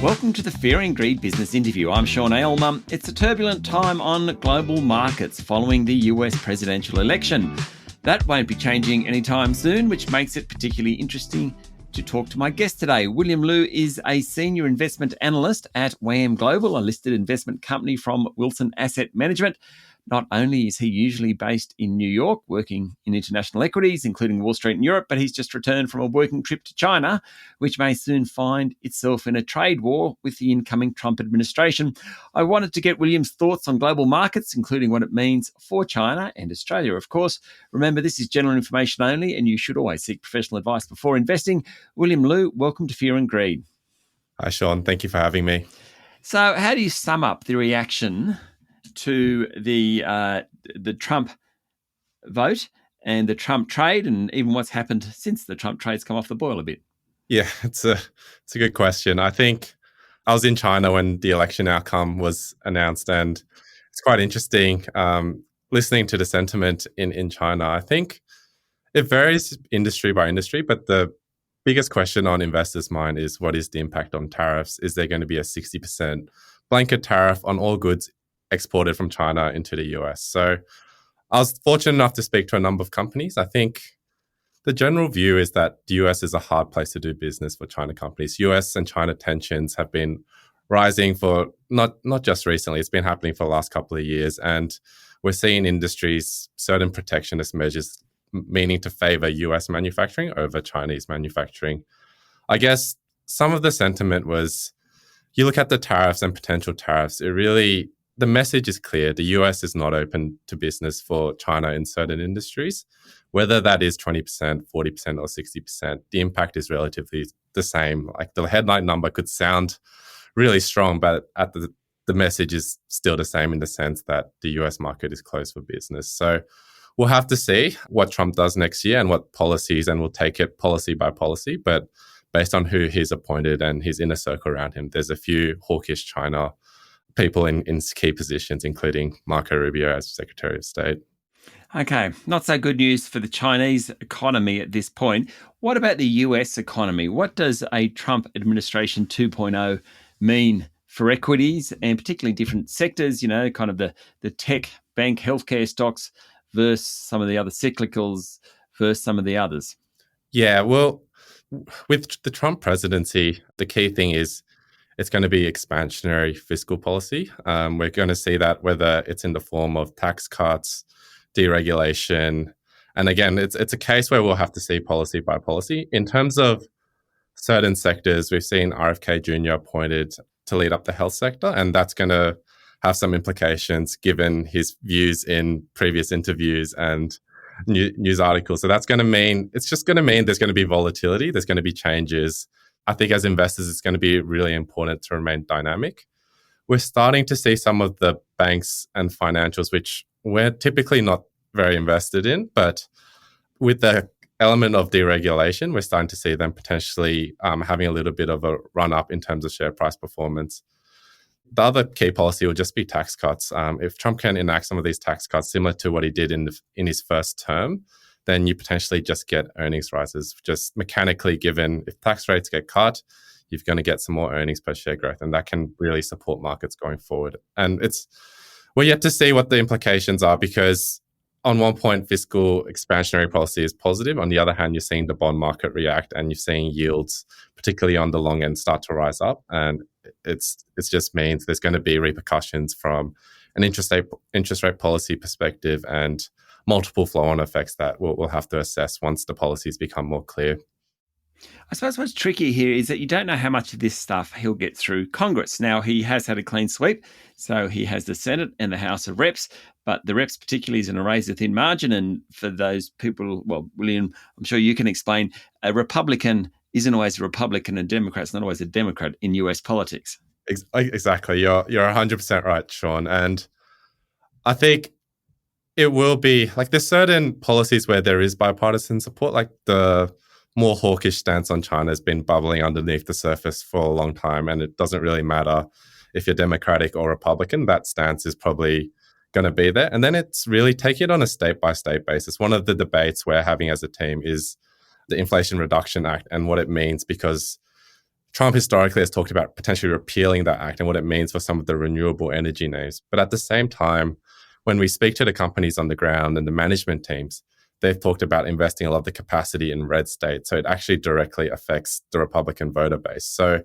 Welcome to the Fear and Greed Business Interview. I'm Sean Aylmer. It's a turbulent time on global markets following the US presidential election. That won't be changing anytime soon, which makes it particularly interesting to talk to my guest today. William Liu is a Senior Investment Analyst at WAM Global, a listed investment company from Wilson Asset Management. Not only is he usually based in New York, working in international equities, including Wall Street and Europe, but he's just returned from a working trip to China, which may soon find itself in a trade war with the incoming Trump administration. I wanted to get William's thoughts on global markets, including what it means for China and Australia, of course. Remember, this is general information only, and you should always seek professional advice before investing. William Liu, welcome to Fear and Greed. Hi, Sean. Thank you for having me. So how do you sum up the reaction to the Trump vote and the Trump trade, and even what's happened since the Trump trade's come off the boil a bit? Yeah, it's a good question. I think I was in China when the election outcome was announced, and it's quite interesting listening to the sentiment in China. I think it varies industry by industry, but the biggest question on investors' mind is, what is the impact on tariffs? Is there going to be a 60% blanket tariff on all goods exported from China into the US? So I was fortunate enough to speak to a number of companies. I think the general view is that the US is a hard place to do business for China companies. US and China tensions have been rising for not just recently, it's been happening for the last couple of years. And we're seeing industries certain protectionist measures, meaning to favor US manufacturing over Chinese manufacturing. I guess some of the sentiment was, you look at the tariffs and potential tariffs, the message is clear. The US is not open to business for China in certain industries. Whether that is 20%, 40%, or 60%, the impact is relatively the same. Like, the headline number could sound really strong, but the message is still the same in the sense that the US market is closed for business. So we'll have to see what Trump does next year and what policies, and we'll take it policy by policy. But based on who he's appointed and his inner circle around him, there's a few hawkish China people in key positions, including Marco Rubio as Secretary of State. Okay, not so good news for the Chinese economy at this point. What about the US economy? What does a Trump administration 2.0 mean for equities, and particularly different sectors, kind of the tech, bank, healthcare stocks versus some of the other cyclicals versus some of the others? Yeah, well, with the Trump presidency, the key thing is it's going to be expansionary fiscal policy. We're going to see that whether it's in the form of tax cuts, deregulation. And again, it's a case where we'll have to see policy by policy. In terms of certain sectors, we've seen RFK Jr. appointed to lead up the health sector, and that's going to have some implications given his views in previous interviews and news articles. So it's just going to mean there's going to be volatility, there's going to be changes. I think as investors, it's going to be really important to remain dynamic. We're starting to see some of the banks and financials, which we're typically not very invested in, but with the element of deregulation, we're starting to see them potentially having a little bit of a run up in terms of share price performance. The other key policy will just be tax cuts. If Trump can enact some of these tax cuts similar to what he did in his first term, then you potentially just get earnings rises. Just mechanically, given if tax rates get cut, you're going to get some more earnings per share growth, and that can really support markets going forward. And we're yet to see what the implications are, because on one point, fiscal expansionary policy is positive. On the other hand, you're seeing the bond market react, and you're seeing yields, particularly on the long end, start to rise up. And it just means there's going to be repercussions from an interest rate policy perspective, and multiple flow-on effects that we'll have to assess once the policies become more clear. I suppose what's tricky here is that you don't know how much of this stuff he'll get through Congress. Now, he has had a clean sweep, so he has the Senate and the House of Reps, but the Reps particularly is in a razor-thin margin. And for those people, well, William, I'm sure you can explain, a Republican isn't always a Republican, and Democrat's not always a Democrat in US politics. Exactly. You're 100% right, Sean. And I think it will be, like, there's certain policies where there is bipartisan support, like the more hawkish stance on China has been bubbling underneath the surface for a long time, and it doesn't really matter if you're Democratic or Republican, that stance is probably going to be there. And then it's really take it on a state-by-state basis. One of the debates we're having as a team is the Inflation Reduction Act and what it means, because Trump historically has talked about potentially repealing that act and what it means for some of the renewable energy names. But at the same time, when we speak to the companies on the ground and the management teams, they've talked about investing a lot of the capacity in red states. So it actually directly affects the Republican voter base. So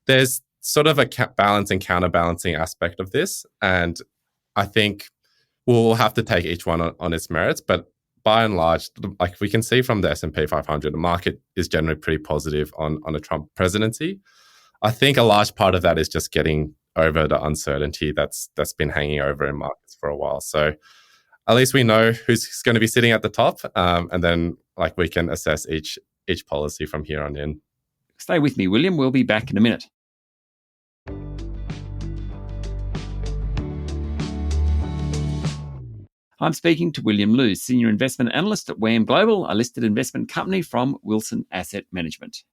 there's sort of a balance and counterbalancing aspect of this. And I think we'll have to take each one on its merits. But by and large, like we can see from the S&P 500, the market is generally pretty positive on a Trump presidency. I think a large part of that is just getting over the uncertainty that's been hanging over in markets for a while. So at least we know who's going to be sitting at the top, and then like we can assess each policy from here on in. Stay with me, William. We'll be back in a minute. I'm speaking to William Liu, Senior Investment Analyst at WAM Global, a listed investment company from Wilson Asset Management.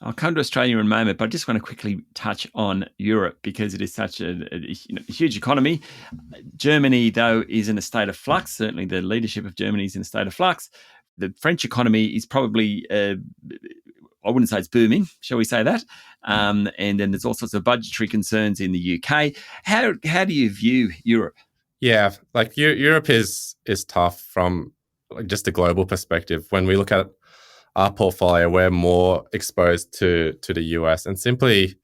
I'll come to Australia in a moment, but I just want to quickly touch on Europe because it is such a huge economy. Germany, though, is in a state of flux. Certainly the leadership of Germany is in a state of flux. The French economy is probably, I wouldn't say it's booming, shall we say that? And then there's all sorts of budgetary concerns in the UK. How do you view Europe? Yeah, like Europe is tough from like just a global perspective. When we look at our portfolio, we're more exposed to the US. And simply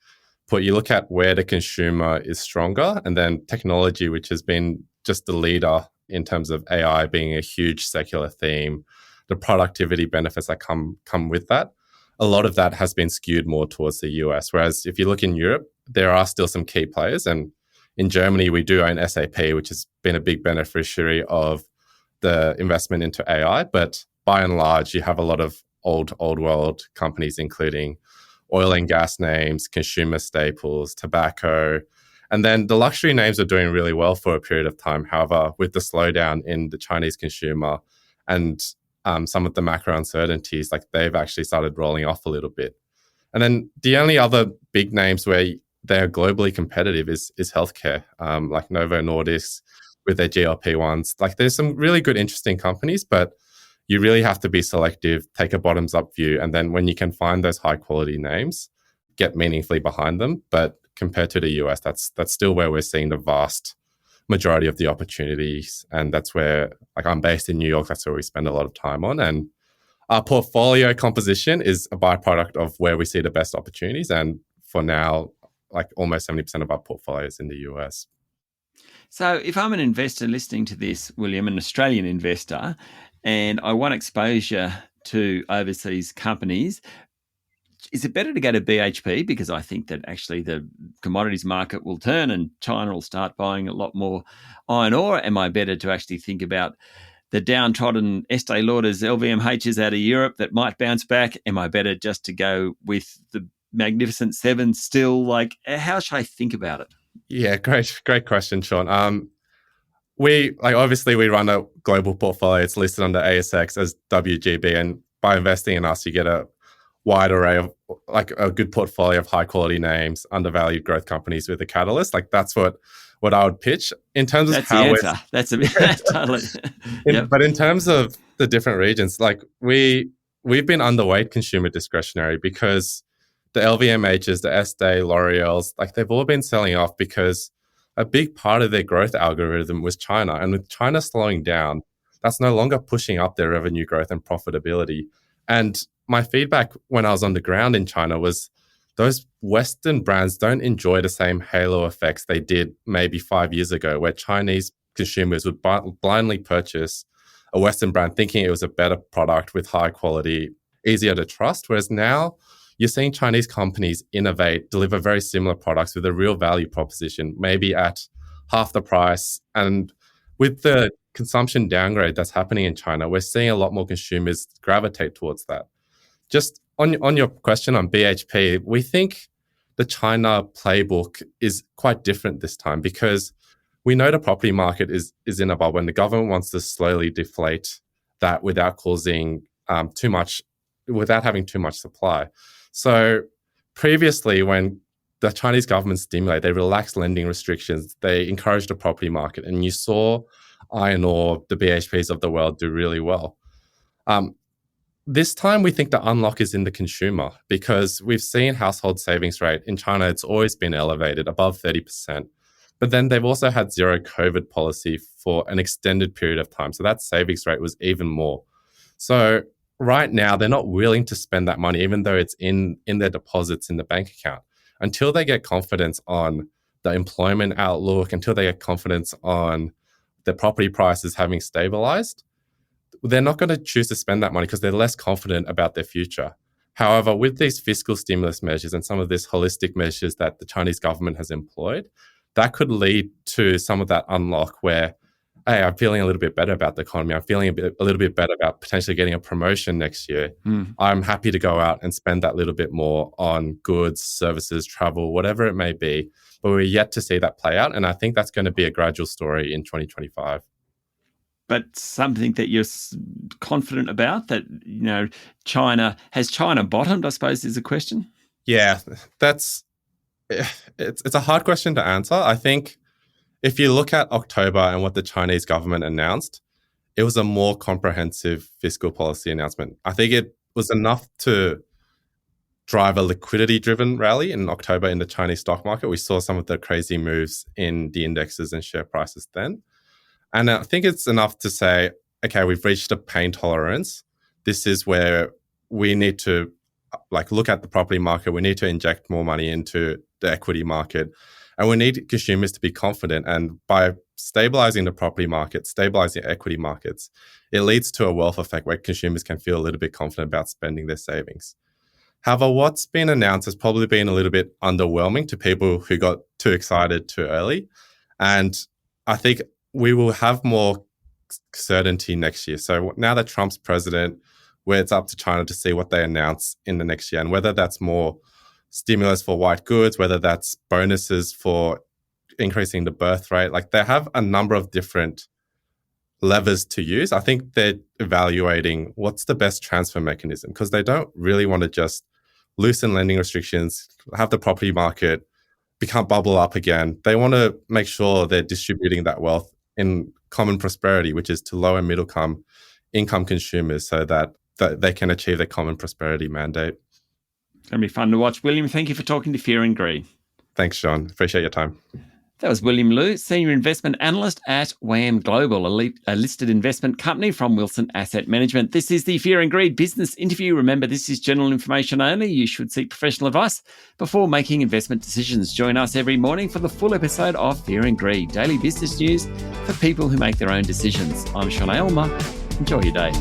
put, you look at where the consumer is stronger, and then technology, which has been just the leader in terms of AI being a huge secular theme, the productivity benefits that come with that. A lot of that has been skewed more towards the US. Whereas if you look in Europe, there are still some key players. And in Germany, we do own SAP, which has been a big beneficiary of the investment into AI. But by and large, you have a lot of old world companies, including oil and gas names, consumer staples, tobacco. And then the luxury names are doing really well for a period of time. However, with the slowdown in the Chinese consumer and some of the macro uncertainties, like they've actually started rolling off a little bit. And then the only other big names where they're globally competitive is healthcare, like Novo Nordisk with their GLP-1s. Like there's some really good, interesting companies, but you really have to be selective, take a bottoms-up view, and then when you can find those high-quality names, get meaningfully behind them. But compared to the US, that's still where we're seeing the vast majority of the opportunities, and that's where, like I'm based in New York, that's where we spend a lot of time on. And our portfolio composition is a byproduct of where we see the best opportunities. And for now, like almost 70% of our portfolio is in the US. So if I'm an investor listening to this, William, an Australian investor, and I want exposure to overseas companies, is it better to go to BHP because I think that actually the commodities market will turn and China will start buying a lot more iron ore? Am I better to actually think about the downtrodden Estee Lauder's LVMHs out of Europe that might bounce back? Am I better just to go with the Magnificent Seven still? Like, how should I think about it? Yeah, great question, Sean. We obviously we run a global portfolio. It's listed under ASX as WGB, and by investing in us, you get a wide array of like a good portfolio of high quality names, undervalued growth companies with a catalyst. Like that's what I would pitch in terms of that's how the answer. That's a bit totally. But in terms of the different regions, like we've been underweight consumer discretionary because the LVMHs, the Estee, L'Oreal's, like they've all been selling off because a big part of their growth algorithm was China. And with China slowing down, that's no longer pushing up their revenue growth and profitability. And my feedback when I was on the ground in China was those Western brands don't enjoy the same halo effects they did maybe 5 years ago, where Chinese consumers would blindly purchase a Western brand thinking it was a better product with high quality, easier to trust. Whereas now you're seeing Chinese companies innovate, deliver very similar products with a real value proposition, maybe at half the price. And with the consumption downgrade that's happening in China, we're seeing a lot more consumers gravitate towards that. Just on your question on BHP, we think the China playbook is quite different this time because we know the property market is in a bubble and the government wants to slowly deflate that without causing without having too much supply. So previously, when the Chinese government stimulated, they relaxed lending restrictions, they encouraged the property market, and you saw iron ore, the BHPs of the world do really well. this time we think the unlock is in the consumer because we've seen household savings rate in China. It's always been elevated, above 30%. But then they've also had zero COVID policy for an extended period of time. So that savings rate was even more. So right now, they're not willing to spend that money, even though it's in their deposits in the bank account, until they get confidence on the employment outlook, until they get confidence on the property prices having stabilized. They're not going to choose to spend that money because they're less confident about their future. However, with these fiscal stimulus measures and some of these holistic measures that the Chinese government has employed, that could lead to some of that unlock where, hey, I'm feeling a little bit better about the economy. I'm feeling a little bit better about potentially getting a promotion next year. I'm happy to go out and spend that little bit more on goods, services, travel, whatever it may be. But we're yet to see that play out. And I think that's going to be a gradual story in 2025. But something that you're confident about, that, China bottomed, I suppose, is a question? Yeah, it's a hard question to answer. I think if you look at October and what the Chinese government announced, it was a more comprehensive fiscal policy announcement. I think it was enough to drive a liquidity-driven rally in October in the Chinese stock market. We saw some of the crazy moves in the indexes and share prices then. And I think it's enough to say, okay, we've reached a pain tolerance. This is where we need to look at the property market. We need to inject more money into the equity market. And we need consumers to be confident. And by stabilizing the property market, stabilizing equity markets, it leads to a wealth effect where consumers can feel a little bit confident about spending their savings. However, what's been announced has probably been a little bit underwhelming to people who got too excited too early. And I think we will have more certainty next year. So now that Trump's president, where it's up to China to see what they announce in the next year, and whether that's more stimulus for white goods, whether that's bonuses for increasing the birth rate. They have a number of different levers to use. I think they're evaluating what's the best transfer mechanism, because they don't really want to just loosen lending restrictions, have the property market bubble up again. They want to make sure they're distributing that wealth in common prosperity, which is to low and middle income consumers, so that they can achieve their common prosperity mandate. It's going to be fun to watch. William, thank you for talking to Fear and Greed. Thanks, Sean. Appreciate your time. That was William Liu, Senior Investment Analyst at WAM Global, a listed investment company from Wilson Asset Management. This is the Fear and Greed business interview. Remember, this is general information only. You should seek professional advice before making investment decisions. Join us every morning for the full episode of Fear and Greed, daily business news for people who make their own decisions. I'm Sean Aylmer. Enjoy your day.